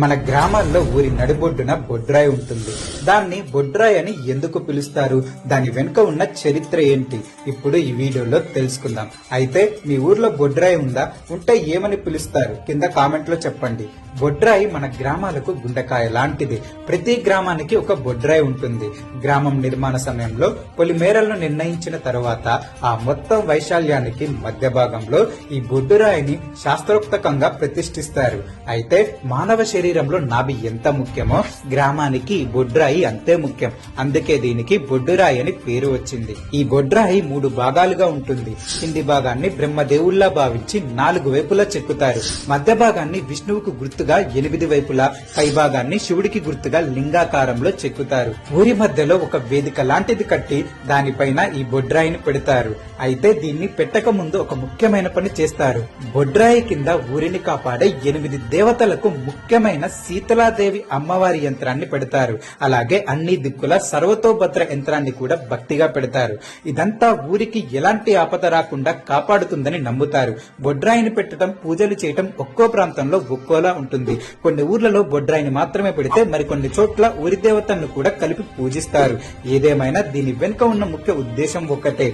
మన గ్రామాల్లో ఊరి నడిబొడ్డున బొడ్రాయి ఉంటుంది. దాన్ని బొడ్రాయి అని ఎందుకు పిలుస్తారు, దాని వెనుక ఉన్న చరిత్ర ఏంటి, ఇప్పుడు ఈ వీడియోలో తెలుసుకుందాం. అయితే మీ ఊర్లో బొడ్రాయి ఉందా, ఉంటే ఏమని పిలుస్తారు కింద కామెంట్ లో చెప్పండి. బొడ్రాయి మన గ్రామాలకు గుండెకాయ లాంటిది. ప్రతి గ్రామానికి ఒక బొడ్రాయి ఉంటుంది. గ్రామం నిర్మాణ సమయంలో పొలిమేరలను నిర్ణయించిన తర్వాత ఆ మొత్తం వైశాల్యానికి మధ్య భాగంలో ఈ బొడ్డురాయిని శాస్త్రోక్తకంగా ప్రతిష్ఠిస్తారు. అయితే మానవ శరీరంలో నాభి ఎంత ముఖ్యమో గ్రామానికి ఈ బొడ్రాయి అంతే ముఖ్యం. అందుకే దీనికి బొడ్డురాయి అని పేరు వచ్చింది. ఈ బొడ్రాయి 3 భాగాలుగా ఉంటుంది. కింది భాగాన్ని బ్రహ్మదేవుల్లా భావించి 4 వైపులా చెక్కుతారు. మధ్య భాగాన్ని విష్ణువుకు గుర్తుగా 8 వైపులా, పై భాగాన్ని శివుడికి గుర్తుగా లింగాకారంలో చెక్కుతారు. ఊరి మధ్యలో ఒక వేదిక లాంటిది కట్టి దానిపైన ఈ బొడ్రాయిని పెడతారు. అయితే దీన్ని పెట్టక ముందు ఒక ముఖ్యమైన పని చేస్తారు. బొడ్రాయి కింద ఊరిని కాపాడే 8 దేవతలకు ముఖ్యమైన శీతలాదేవి అమ్మవారి యంత్రాన్ని పెడతారు. అలాగే అన్ని దిక్కుల సర్వతోభద్ర యంత్రాన్ని కూడా భక్తిగా పెడతారు. ఇదంతా ఊరికి ఎలాంటి ఆపద రాకుండా కాపాడుతుందని నమ్ముతారు. బొడ్రాయిని పెట్టడం, పూజలు చేయటం ఒక్కో ప్రాంతంలో ఒక్కోలా ఉంటుంది. కొన్ని ఊర్లలో బొడ్రాయిని మాత్రమే పెడితే మరికొన్ని చోట్ల ఊరి దేవతలను కూడా కలిపి పూజిస్తారు. ఏదేమైనా దీని వెనుక ఉన్న ముఖ్య ఉద్దేశం ఒక్కటే,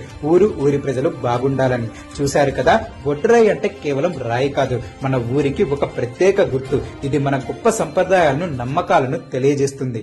ఊరి ప్రజలు బాగుండాలని. చూశారు కదా, బొడ్రాయి అంటే కేవలం రాయి కాదు, మన ఊరికి ఒక ప్రత్యేక గుర్తు. ఇది మన గొప్ప సంప్రదాయాలను, నమ్మకాలను తెలియజేస్తుంది.